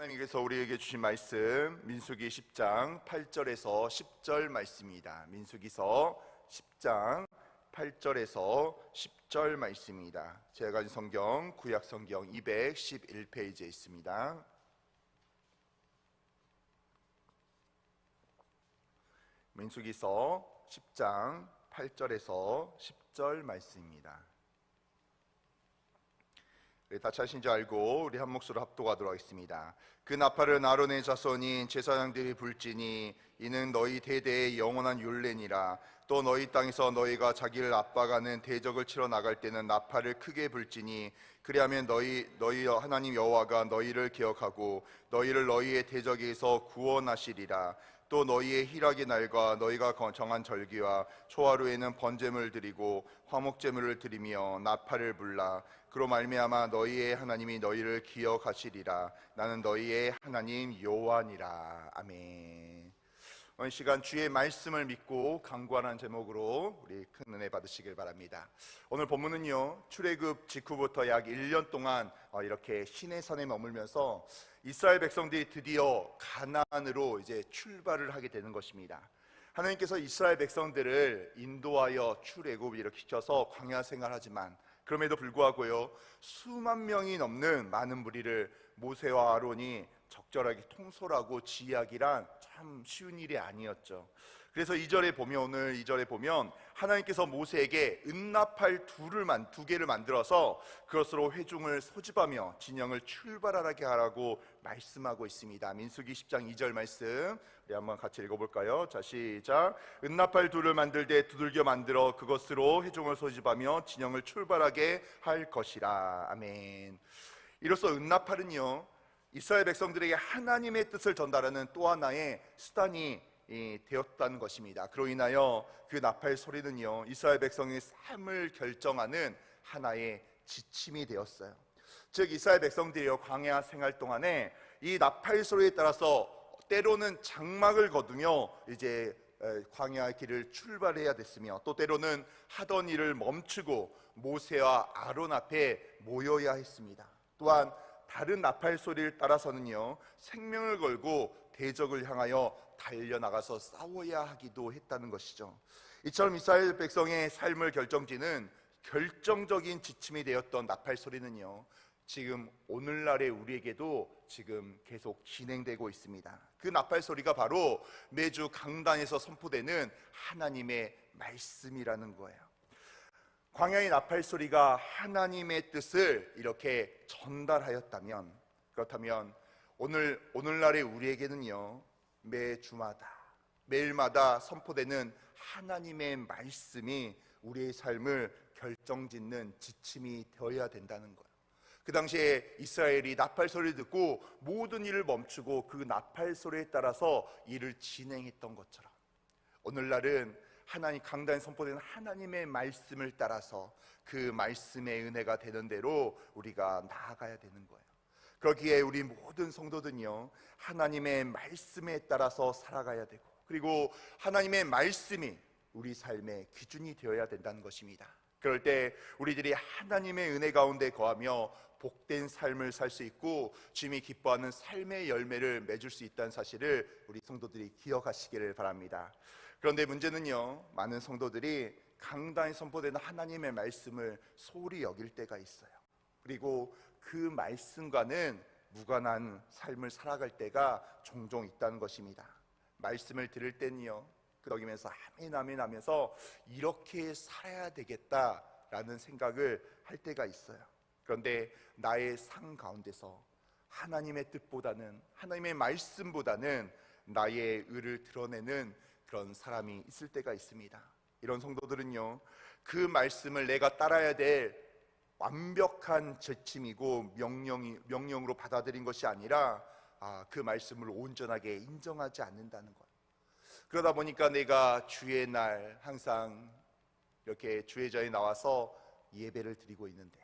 하나님께서 우리에게 주신 말씀 민수기 10장 8절에서 10절 말씀입니다. 민수기서 10장 8절에서 10절 말씀입니다. 제가 가진 성경 구약 성경 211페이지에 있습니다. 민수기서 10장 8절에서 10절 말씀입니다. 다 하신 줄 알고 우리 한 목소리로 합독하도록 하겠습니다. 그 나팔은 아론의 자손인 제사장들이 불지니 이는 너희 대대의 영원한 율례니라. 또 너희 땅에서 너희가 자기를 압박하는 대적을 치러 나갈 때는 나팔을 크게 불지니 그리하면 너희 하나님 여호와가 너희를 기억하고 너희를 너희의 대적에서 구원하시리라. 또 너희의 희락의 날과 너희가 정한 절기와 초하루에는 번제물을 드리고 화목제물을 드리며 나팔을 불라. 그로 말미암아 너희의 하나님이 너희를 기억하시리라. 나는 너희의 하나님 여호와니라. 아멘. 오늘 시간 주의 말씀을 믿고 강구하는 제목으로 우리 큰 은혜 받으시길 바랍니다. 오늘 본문은요, 출애굽 직후부터 약 1년 동안 이렇게 시내산에 머물면서 이스라엘 백성들이 드디어 가나안으로 이제 출발을 하게 되는 것입니다. 하나님께서 이스라엘 백성들을 인도하여 출애굽 이렇게 시켜서 광야 생활하지만 그럼에도 불구하고요, 수만 명이 넘는 많은 무리를 모세와 아론이 적절하게 통솔하고 지휘하기란 참 쉬운 일이 아니었죠. 그래서 2절에 보면, 오늘 2절에 보면 하나님께서 모세에게 은나팔 두 개를 만들어서 그것으로 회중을 소집하며 진영을 출발하게 하라고 말씀하고 있습니다. 민수기 10장 2절 말씀 우리 한번 같이 읽어볼까요? 자, 시작. 은나팔 둘을 만들되 두들겨 만들어 그것으로 회중을 소집하며 진영을 출발하게 할 것이라. 아멘. 이로써 은나팔은요, 이스라엘 백성들에게 하나님의 뜻을 전달하는 또 하나의 수단이 되었다는 것입니다. 그로 인하여 그 나팔 소리는요, 이스라엘 백성의 삶을 결정하는 하나의 지침이 되었어요. 즉 이스라엘 백성들이요, 광야 생활 동안에 이 나팔 소리에 따라서 때로는 장막을 거두며 이제 광야의 길을 출발해야 됐으며, 또 때로는 하던 일을 멈추고 모세와 아론 앞에 모여야 했습니다. 또한 다른 나팔 소리를 따라서는요, 생명을 걸고 대적을 향하여 달려나가서 싸워야 하기도 했다는 것이죠. 이처럼 이스라엘 백성의 삶을 결정짓는 결정적인 지침이 되었던 나팔 소리는요, 지금 오늘날의 우리에게도 지금 계속 진행되고 있습니다. 그 나팔 소리가 바로 매주 강단에서 선포되는 하나님의 말씀이라는 거예요. 광야의 나팔 소리가 하나님의 뜻을 이렇게 전달하였다면, 그렇다면 오늘날의 우리에게는요, 매주마다 매일마다 선포되는 하나님의 말씀이 우리의 삶을 결정짓는 지침이 되어야 된다는 거예요. 그 당시에 이스라엘이 나팔 소리를 듣고 모든 일을 멈추고 그 나팔 소리에 따라서 일을 진행했던 것처럼 오늘날은 하나님 강단에 선포되는 하나님의 말씀을 따라서 그 말씀의 은혜가 되는 대로 우리가 나아가야 되는 거예요. 그러기에 우리 모든 성도들은요, 하나님의 말씀에 따라서 살아가야 되고, 그리고 하나님의 말씀이 우리 삶의 기준이 되어야 된다는 것입니다. 그럴 때 우리들이 하나님의 은혜 가운데 거하며 복된 삶을 살 수 있고 주님이 기뻐하는 삶의 열매를 맺을 수 있다는 사실을 우리 성도들이 기억하시기를 바랍니다. 그런데 문제는요, 많은 성도들이 강단에 선포되는 하나님의 말씀을 소홀히 여길 때가 있어요. 그리고 그 말씀과는 무관한 삶을 살아갈 때가 종종 있다는 것입니다. 말씀을 들을 때는요, 끄덕이면서 아멘 아멘 하면서 이렇게 살아야 되겠다라는 생각을 할 때가 있어요. 그런데 나의 삶 가운데서 하나님의 뜻보다는, 하나님의 말씀보다는 나의 의를 드러내는 그런 사람이 있을 때가 있습니다. 이런 성도들은요, 그 말씀을 내가 따라야 될 완벽한 지침이고 명령으로 받아들인 것이 아니라 그 말씀을 온전하게 인정하지 않는다는 것. 그러다 보니까 내가 주의 날 항상 이렇게 주의 자리에 나와서 예배를 드리고 있는데,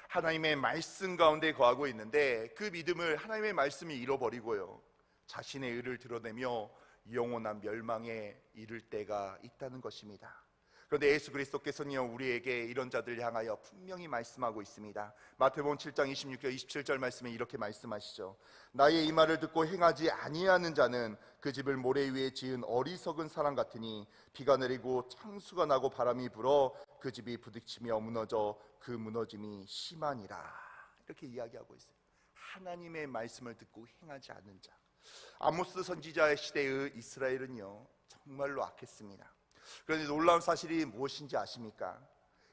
하나님의 말씀 가운데 거하고 있는데 그 믿음을 하나님의 말씀이 잃어버리고요, 자신의 의를 드러내며 영원한 멸망에 이를 때가 있다는 것입니다. 그런데 예수 그리스도께서는요, 우리에게 이런 자들 향하여 분명히 말씀하고 있습니다. 마태복음 7장 26절 27절 말씀에 이렇게 말씀하시죠. 나의 이 말을 듣고 행하지 아니하는 자는 그 집을 모래 위에 지은 어리석은 사람 같으니 비가 내리고 창수가 나고 바람이 불어 그 집이 부딪히며 무너져 그 무너짐이 심하니라. 이렇게 이야기하고 있어요. 하나님의 말씀을 듣고 행하지 않는 자. 아모스 선지자의 시대의 이스라엘은요, 정말로 악했습니다. 그런데 놀라운 사실이 무엇인지 아십니까?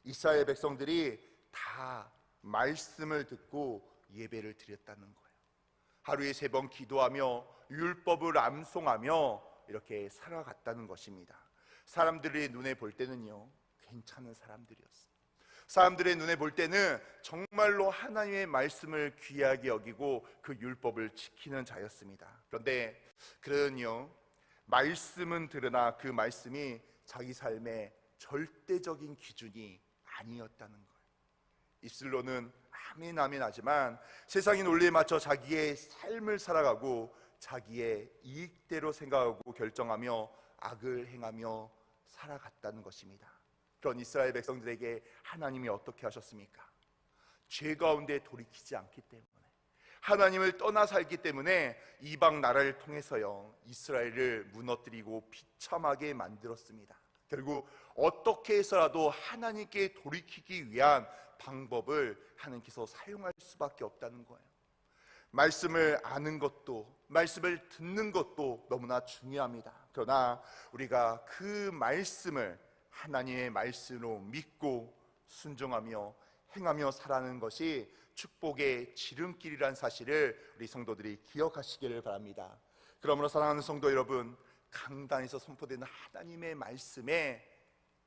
이스라엘 백성들이 다 말씀을 듣고 예배를 드렸다는 거예요. 하루에 3번 기도하며 율법을 암송하며 이렇게 살아갔다는 것입니다. 사람들의 눈에 볼 때는요, 괜찮은 사람들이었어요. 사람들의 눈에 볼 때는 정말로 하나님의 말씀을 귀하게 여기고 그 율법을 지키는 자였습니다. 그런데 그는요, 말씀은 들으나 그 말씀이 자기 삶의 절대적인 기준이 아니었다는 거예요. 입술로는 아멘 아멘 하지만 세상의 논리에 맞춰 자기의 삶을 살아가고 자기의 이익대로 생각하고 결정하며 악을 행하며 살아갔다는 것입니다. 그런 이스라엘 백성들에게 하나님이 어떻게 하셨습니까? 죄 가운데 돌이키지 않기 때문에, 하나님을 떠나 살기 때문에 이방 나라를 통해서요, 이스라엘을 무너뜨리고 비참하게 만들었습니다. 결국 어떻게 해서라도 하나님께 돌이키기 위한 방법을 하나님께서 사용할 수밖에 없다는 거예요. 말씀을 아는 것도, 말씀을 듣는 것도 너무나 중요합니다. 그러나 우리가 그 말씀을 하나님의 말씀으로 믿고 순종하며 행하며 살아가는 것이 축복의 지름길이라는 사실을 우리 성도들이 기억하시기를 바랍니다. 그러므로 사랑하는 성도 여러분, 강단에서 선포되는 하나님의 말씀에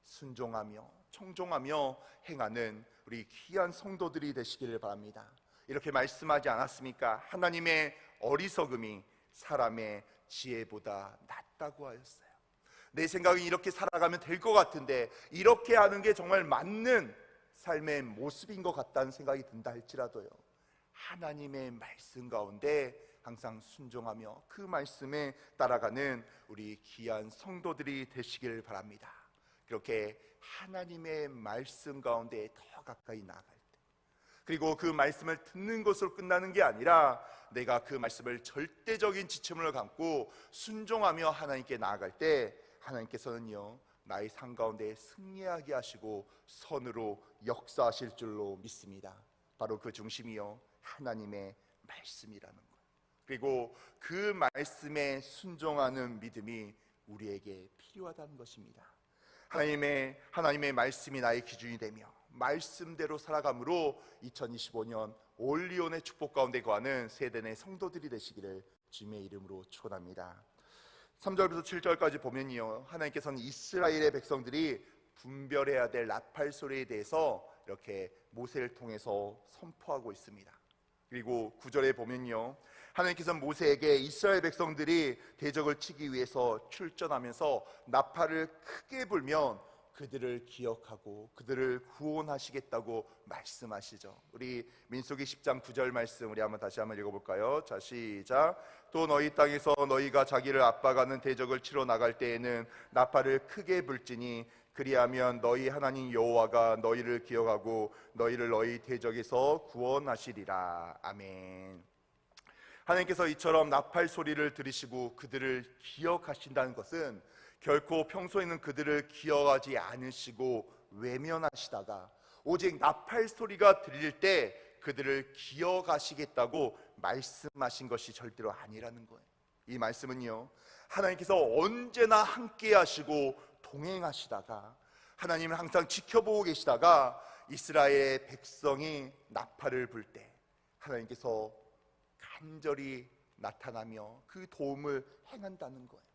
순종하며 청종하며 행하는 우리 귀한 성도들이 되시기를 바랍니다. 이렇게 말씀하지 않았습니까? 하나님의 어리석음이 사람의 지혜보다 낫다고 하였어요. 내 생각은 이렇게 살아가면 될 것 같은데 이렇게 하는 게 정말 맞는 삶의 모습인 것 같다는 생각이 든다 할지라도요, 하나님의 말씀 가운데 항상 순종하며 그 말씀에 따라가는 우리 귀한 성도들이 되시길 바랍니다. 그렇게 하나님의 말씀 가운데 더 가까이 나아갈 때, 그리고 그 말씀을 듣는 것으로 끝나는 게 아니라 내가 그 말씀을 절대적인 지침을 갖고 순종하며 하나님께 나아갈 때 하나님께서는요, 나의 삶 가운데 승리하게 하시고 선으로 역사하실 줄로 믿습니다. 바로 그 중심이요, 하나님의 말씀이라는 것. 그리고 그 말씀에 순종하는 믿음이 우리에게 필요하다는 것입니다. 하나님의 말씀이 나의 기준이 되며 말씀대로 살아감으로 2025년 올리온의 축복 가운데 거하는 세대의 성도들이 되시기를 주님의 이름으로 축원합니다. 3절부터 7절까지 보면요, 하나님께서는 이스라엘의 백성들이 분별해야 될 나팔 소리에 대해서 이렇게 모세를 통해서 선포하고 있습니다. 그리고 9절에 보면요, 하나님께서는 모세에게 이스라엘 백성들이 대적을 치기 위해서 출전하면서 나팔을 크게 불면 그들을 기억하고 그들을 구원하시겠다고 말씀하시죠. 우리 민수기 10장 9절 말씀 우리 다시 한번 읽어볼까요? 자, 시작. 또 너희 땅에서 너희가 자기를 압박하는 대적을 치러 나갈 때에는 나팔을 크게 불지니 그리하면 너희 하나님 여호와가 너희를 기억하고 너희를 너희 대적에서 구원하시리라. 아멘. 하나님께서 이처럼 나팔 소리를 들으시고 그들을 기억하신다는 것은 결코 평소에는 그들을 기억하지 않으시고 외면하시다가 오직 나팔 소리가 들릴 때 그들을 기억하시겠다고 말씀하신 것이 절대로 아니라는 거예요. 이 말씀은요, 하나님께서 언제나 함께 하시고 동행하시다가 하나님은 항상 지켜보고 계시다가 이스라엘의 백성이 나팔을 불 때 하나님께서 간절히 나타나며 그 도움을 행한다는 거예요.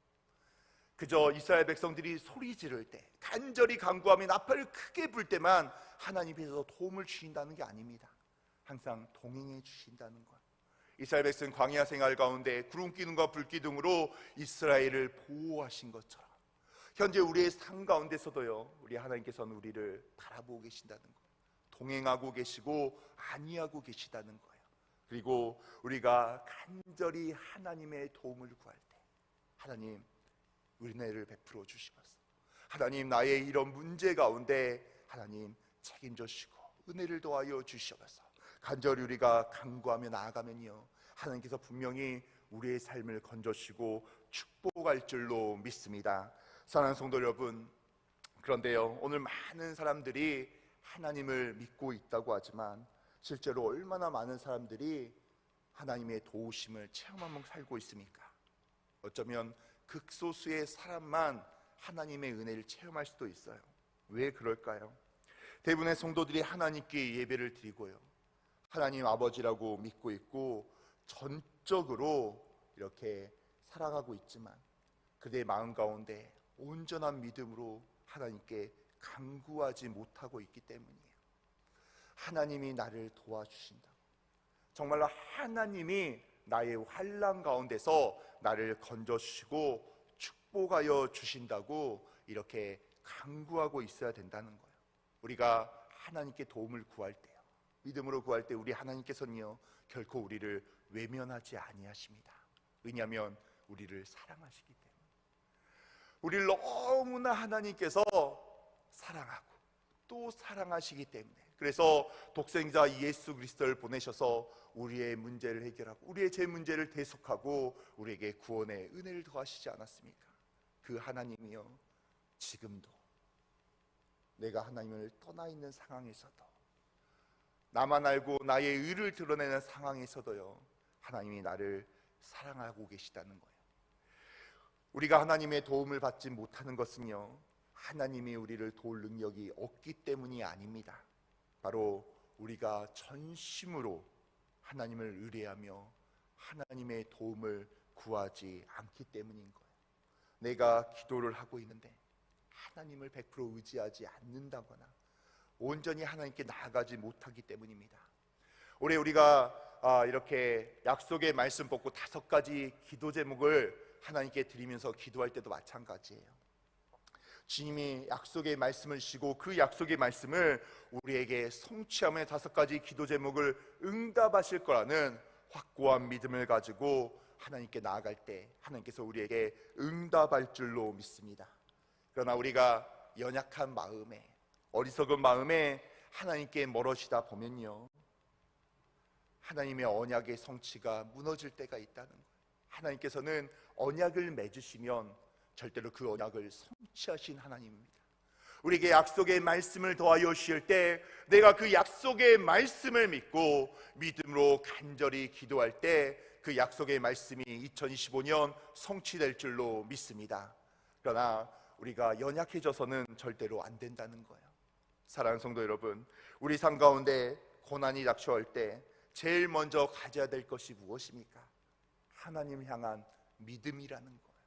그저 이스라엘 백성들이 소리 지를 때, 간절히 간구하며 나팔을 크게 불 때만 하나님께서 도움을 주신다는 게 아닙니다. 항상 동행해 주신다는 거예요. 이스라엘 백성 광야 생활 가운데 구름 기둥과 불 기둥으로 이스라엘을 보호하신 것처럼 현재 우리의 삶 가운데서도요, 우리 하나님께서는 우리를 바라보고 계신다는 거예요. 동행하고 계시고 안위하고 계시다는 거예요. 그리고 우리가 간절히 하나님의 도움을 구할 때 하나님 은혜를 베풀어 주시겠소. 하나님, 나의 이런 문제 가운데 하나님 책임져 주시고 은혜를 더하여 주시옵소서. 간절히 우리가 간구하며 나아가면요, 하나님께서 분명히 우리의 삶을 건져주시고 축복할 줄로 믿습니다. 사랑하는 성도 여러분, 그런데요, 오늘 많은 사람들이 하나님을 믿고 있다고 하지만 실제로 얼마나 많은 사람들이 하나님의 도우심을 체험하며 살고 있습니까? 어쩌면 극소수의 사람만 하나님의 은혜를 체험할 수도 있어요. 왜 그럴까요? 대부분의 성도들이 하나님께 예배를 드리고요, 하나님 아버지라고 믿고 있고 전적으로 이렇게 살아가고 있지만 그들의 마음 가운데 온전한 믿음으로 하나님께 간구하지 못하고 있기 때문이에요. 하나님이 나를 도와주신다고, 정말로 하나님이 나의 환난 가운데서 나를 건져주시고 축복하여 주신다고 이렇게 간구하고 있어야 된다는 거예요. 우리가 하나님께 도움을 구할 때요, 믿음으로 구할 때 우리 하나님께서는요 결코 우리를 외면하지 아니하십니다. 왜냐하면 우리를 사랑하시기 때문에. 우리를 너무나 하나님께서 사랑하고 또 사랑하시기 때문에, 그래서 독생자 예수 그리스도를 보내셔서 우리의 문제를 해결하고 우리의 제 문제를 대속하고 우리에게 구원의 은혜를 더하시지 않았습니까? 그 하나님이요, 지금도 내가 하나님을 떠나 있는 상황에서도, 나만 알고 나의 의를 드러내는 상황에서도요, 하나님이 나를 사랑하고 계시다는 거예요. 우리가 하나님의 도움을 받지 못하는 것은요, 하나님이 우리를 도울 능력이 없기 때문이 아닙니다. 바로 우리가 전심으로 하나님을 의뢰하며 하나님의 도움을 구하지 않기 때문인 거예요. 내가 기도를 하고 있는데 하나님을 100% 의지하지 않는다거나 온전히 하나님께 나아가지 못하기 때문입니다. 올해 우리가 이렇게 약속의 말씀 뽑고 5가지 기도 제목을 하나님께 드리면서 기도할 때도 마찬가지예요. 주님이 약속의 말씀을 주시고 그 약속의 말씀을 우리에게 성취하며 5가지 기도 제목을 응답하실 거라는 확고한 믿음을 가지고 하나님께 나아갈 때 하나님께서 우리에게 응답할 줄로 믿습니다. 그러나 우리가 연약한 마음에, 어리석은 마음에 하나님께 멀어지다 보면요, 하나님의 언약의 성취가 무너질 때가 있다는 거예요. 하나님께서는 언약을 맺으시면 절대로 그 언약을 성취하신 하나님입니다. 우리에게 약속의 말씀을 더하여 주실 때 내가 그 약속의 말씀을 믿고 믿음으로 간절히 기도할 때 그 약속의 말씀이 2025년 성취될 줄로 믿습니다. 그러나 우리가 연약해져서는 절대로 안 된다는 거예요. 사랑하는 성도 여러분, 우리 삶 가운데 고난이 닥쳐올 때 제일 먼저 가져야 될 것이 무엇입니까? 하나님 향한 믿음이라는 거예요.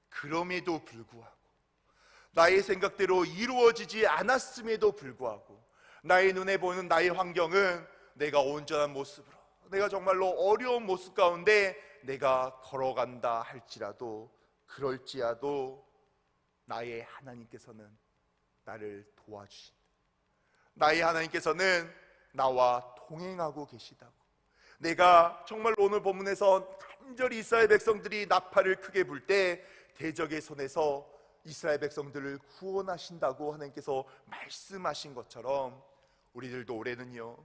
그럼에도 불구하고, 나의 생각대로 이루어지지 않았음에도 불구하고, 나의 눈에 보이는 나의 환경은 내가 온전한 모습으로, 내가 정말로 어려운 모습 가운데 내가 걸어간다 할지라도, 그럴지라도 나의 하나님께서는 나를 도와주신다. 나의 하나님께서는 나와 동행하고 계시다고. 내가 정말로 오늘 본문에서 간절히 이스라엘 백성들이 나팔을 크게 불 때 대적의 손에서 이스라엘 백성들을 구원하신다고 하나님께서 말씀하신 것처럼 우리들도 올해는요,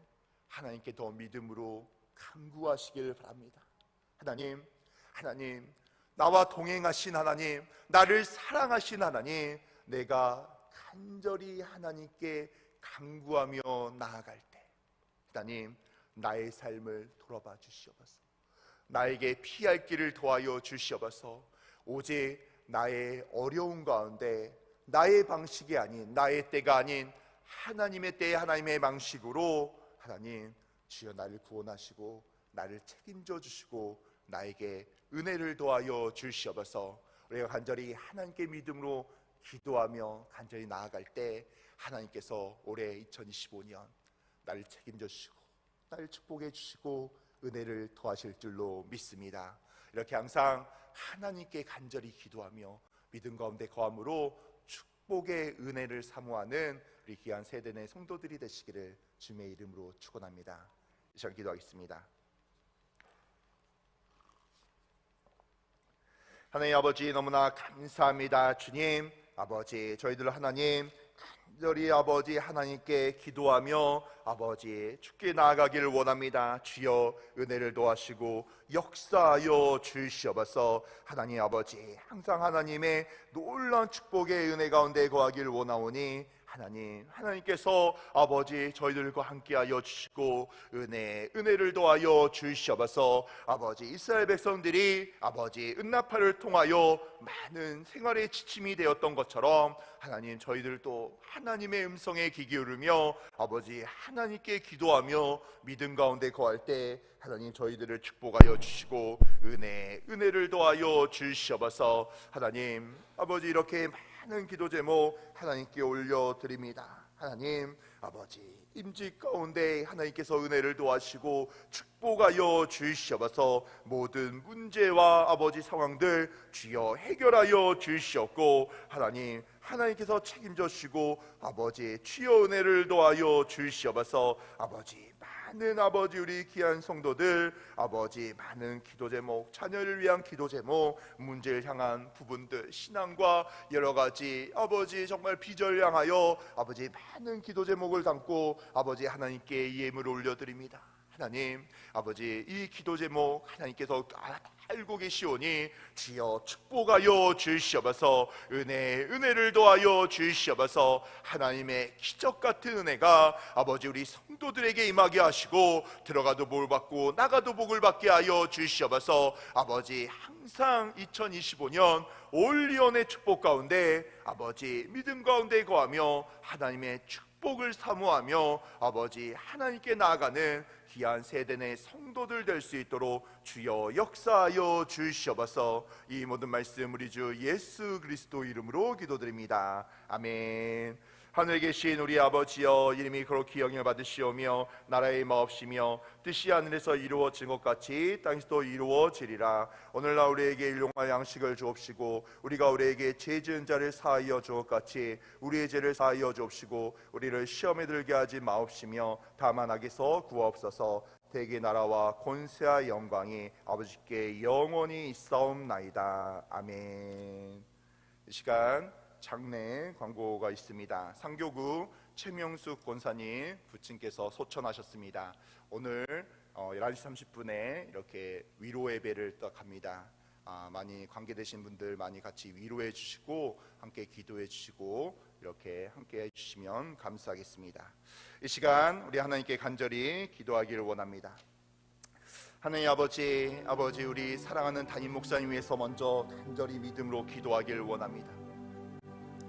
하나님께 더 믿음으로 간구하시길 바랍니다. 하나님, 나와 동행하신 하나님, 나를 사랑하신 하나님, 내가 간절히 하나님께 간구하며 나아갈 때 하나님, 나의 삶을 돌아봐 주시옵소서. 나에게 피할 길을 도와여 주시옵소서. 오직 나의 어려움 가운데 나의 방식이 아닌, 나의 때가 아닌 하나님의 때에 하나님의 방식으로 하나님, 주여 나를 구원하시고 나를 책임져 주시고 나에게 은혜를 더하여 주시옵소서. 우리가 간절히 하나님께 믿음으로 기도하며 간절히 나아갈 때 하나님께서 올해 2025년 나를 책임져 주시고 나를 축복해 주시고 은혜를 더하실 줄로 믿습니다. 이렇게 항상 하나님께 간절히 기도하며 믿음 가운데 거함으로 축복의 은혜를 사모하는 우리 귀한 세대의 성도들이 되시기를 주님의 이름으로 축원합니다. 이 시간 기도하겠습니다. 하나님 아버지, 너무나 감사합니다. 주님, 아버지 저희들 하나님 간절히 아버지 하나님께 기도하며 아버지 주께 나아가기를 원합니다. 주여 은혜를 도와시고 역사하여 주시옵소서. 하나님 아버지 항상 하나님의 놀라운 축복의 은혜 가운데 거하기를 원하오니 하나님께서 아버지 저희들과 함께하여 주시고 은혜를 더하여 주시옵소서. 아버지 이스라엘 백성들이 아버지 은나팔을 통하여 많은 생활의 지침이 되었던 것처럼 하나님 저희들도 하나님의 음성에 귀 기울이며 아버지 하나님께 기도하며 믿음 가운데 거할 때 하나님 저희들을 축복하여 주시고 은혜를 더하여 주시옵소서. 하나님 아버지 이렇게 많은 기도 제목 하나님께 올려드립니다. 하나님 아버지 임직 가운데 하나님께서 은혜를 도와시고 축복하여 주시옵소서. 모든 문제와 아버지 상황들 주여 해결하여 주시옵고 하나님께서 책임져 주시고 아버지 주여 은혜를 도하여 주시옵소서. 아버지 많은 아버지 우리 귀한 성도들 아버지 많은 기도 제목 자녀를 위한 기도 제목 문제를 향한 부분들 신앙과 여러 가지 아버지 정말 비전을 향하여 아버지 많은 기도 제목을 담고 아버지 하나님께 예물을 올려드립니다. 하나님 아버지 이 기도 제목 하나님께서 알고 계시오니 주여 축복하여 주시옵소서. 은혜를 더하여 주시옵소서. 하나님의 기적 같은 은혜가 아버지 우리 성도들에게 임하게 하시고 들어가도 복을 받고 나가도 복을 받게 하여 주시옵소서. 아버지 항상 2025년 올리언의 축복 가운데 아버지 믿음 가운데 거하며 하나님의 축복을 사모하며 아버지 하나님께 나아가는 귀한 세대 내 성도들 될 수 있도록 주여 역사하여 주시옵소서. 이 모든 말씀 우리 주 예수 그리스도 이름으로 기도드립니다. 아멘. 하늘에 계신 우리 아버지여 이름이 거룩히 영광을 받으시오며 나라의 마옵시며 뜻이 하늘에서 이루어진 것 같이 땅에서도 이루어지리라. 오늘날 우리에게 일용할 양식을 주옵시고 우리가 우리에게 죄 지은 자를 사하여 준 것 같이 우리의 죄를 사하여 주옵시고 우리를 시험에 들게 하지 마옵시며 다만 악에서 구하옵소서. 대개 나라와 권세와 영광이 아버지께 영원히 있사옵나이다. 아멘. 이 시간 장례 광고가 있습니다. 상교구 최명숙 권사님 부친께서 소천하셨습니다. 오늘 11시 30분에 이렇게 위로 예배를 딱 합니다. 많이 관계되신 분들 많이 같이 위로해 주시고 함께 기도해 주시고 이렇게 함께 해 주시면 감사하겠습니다. 이 시간 우리 하나님께 간절히 기도하기를 원합니다. 하나님 아버지 우리 사랑하는 담임 목사님 위해서 먼저 간절히 믿음으로 기도하기를 원합니다.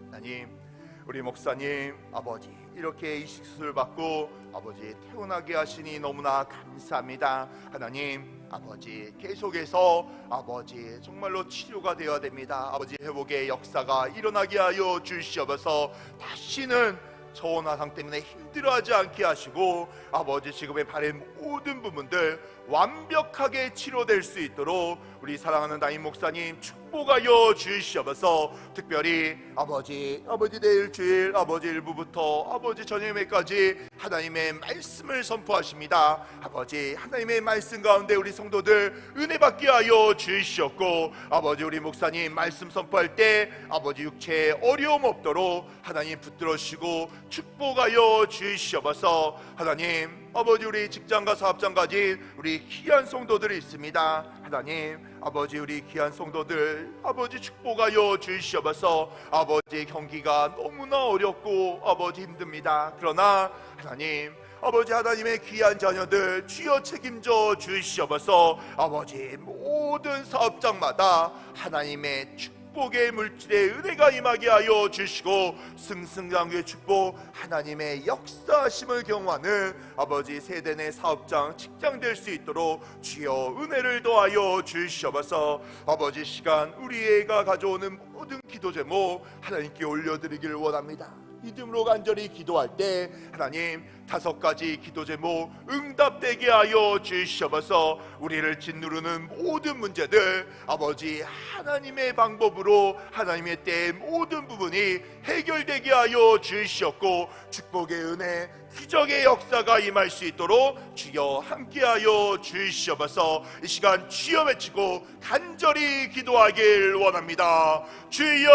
하나님 우리 목사님 아버지 이렇게 이식수술 받고 아버지 태어나게 하시니 너무나 감사합니다. 하나님 아버지 계속해서 아버지 정말로 치료가 되어야 됩니다. 아버지 회복의 역사가 일어나게 하여 주시옵소서. 다시는 저원화상 때문에 힘들어하지 않게 하시고 아버지 지금의 발의 모든 부분들 완벽하게 치료될 수 있도록 우리 사랑하는 담임 목사님 축복하여 주시옵소서. 특별히 아버지 내일 주일 아버지 일부부터 아버지 저녁에까지 하나님의 말씀을 선포하십니다. 아버지 하나님의 말씀 가운데 우리 성도들 은혜 받게 하여 주시옵고 아버지 우리 목사님 말씀 선포할 때 아버지 육체에 어려움 없도록 하나님 붙들어 주시고 축복하여 주시옵소서. 하나님 아버지 우리 직장과 사업장 가진 우리 귀한 성도들이 있습니다. 하나님 아버지 우리 귀한 성도들 아버지 축복하여 주시옵소서. 아버지 경기가 너무나 어렵고 아버지 힘듭니다. 그러나 하나님 아버지 하나님의 귀한 자녀들 주여 책임져 주시옵소서. 아버지 모든 사업장마다 하나님의 축복의 물질의 은혜가 임하게 하여 주시고 승승장구의 축복 하나님의 역사하심을 경험하는 아버지 세대 내 사업장 직장 될 수 있도록 주여 은혜를 더하여 주시옵소서. 아버지 시간 우리 애가 가져오는 모든 기도 제목 하나님께 올려드리기를 원합니다. 믿음으로 간절히 기도할 때 하나님 5가지 기도 제목 응답되게 하여 주시옵소서. 우리를 짓누르는 모든 문제들 아버지 하나님의 방법으로 하나님의 때에 모든 부분이 해결되게 하여 주시옵고 축복의 은혜 기적의 역사가 임할 수 있도록 주여 함께하여 주시옵소서. 이 시간 주여 외치고 간절히 기도하길 원합니다. 주여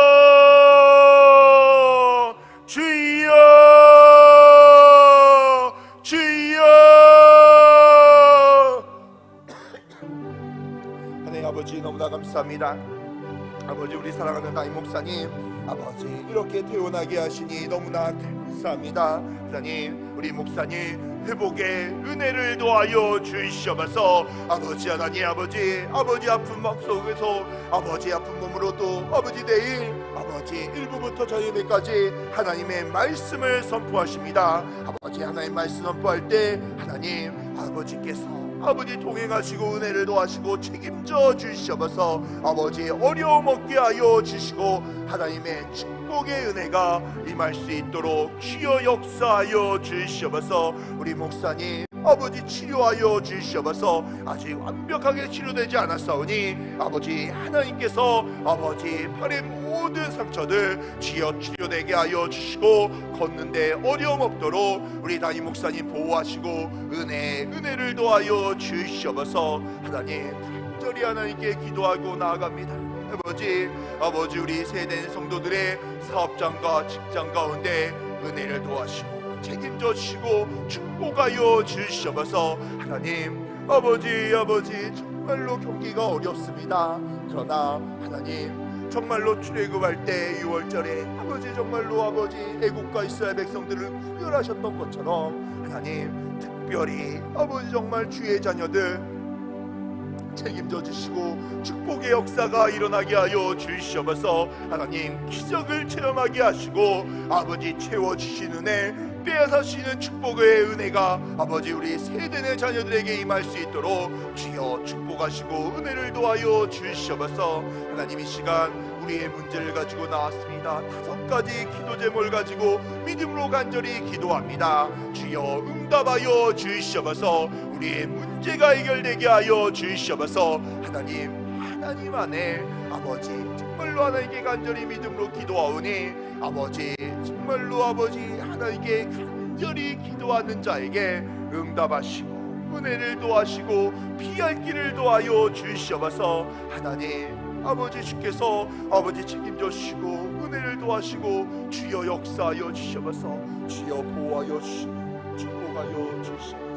주여 주여. 하나님 아버지 너무나 감사합니다. 아버지 우리 사랑하는 나이 목사님 아버지 이렇게 태어나게 하시니 너무나 감사합니다. 하나님 우리 목사님 회복의 은혜를 도하여 주시옵소서. 아버지 하나님 아버지 아픈 마음 속에서 아버지 아픈 몸으로도 아버지 내일 아버지 1부부터 저녁에까지 하나님의 말씀을 선포하십니다. 아버지 하나님 말씀 선포할 때 하나님 아버지께서 아버지 동행하시고 은혜를 도하시고 책임져 주시옵소서. 아버지 어려움 없게 하여 주시고 하나님의 축복의 은혜가 임할 수 있도록 주여 역사하여 주시옵소서. 우리 목사님 아버지 치료하여 주시옵소서. 아직 완벽하게 치료되지 않았사오니 아버지 하나님께서 아버지 팔의 모든 상처들 주여 치료되게 하여 주시고 걷는데 어려움 없도록 우리 담임 목사님 보호하시고 은혜를 도하여 주시옵소서. 하나님 간절히 하나님께 기도하고 나아갑니다. 아버지 우리 세대 성도들의 사업장과 직장 가운데 은혜를 도하시고 책임져 주시고 축복하여 주시옵소서. 하나님 아버지 정말로 경기가 어렵습니다. 그러나 하나님 정말로 출애굽할 때 6월절에 아버지 정말로 아버지 애국과 이스라엘 백성들을 구별하셨던 것처럼 하나님 특별히 아버지 정말 주의 자녀들 책임져 주시고 축복의 역사가 일어나게 하여 주시옵소서. 하나님 기적을 체험하게 하시고 아버지 채워주시는 은혜 빼앗아주시는 축복의 은혜가 아버지 우리 세대의 자녀들에게 임할 수 있도록 주여 축복하시고 은혜를 도하여 주시옵소서. 하나님 이 시간 우리의 문제를 가지고 나왔습니다. 5가지 기도 제목을 가지고 믿음으로 간절히 기도합니다. 주여 응답하여 주시옵소서. 우리의 문제가 해결되게 하여 주시옵소서. 하나님 안에 아버지 정말로 하나님께 간절히 믿음으로 기도하오니 아버지 정말로 아버지 하나님께 간절히 기도하는 자에게 응답하시고 은혜를 도하시고 피할 길을 도하여 주시옵소서. 하나님 아버지 주께서 아버지 책임져 주시고 은혜를 도하시고 주여 역사하여 주시옵소서. 주여 보호하여 주시고 축복하여 주시옵소서.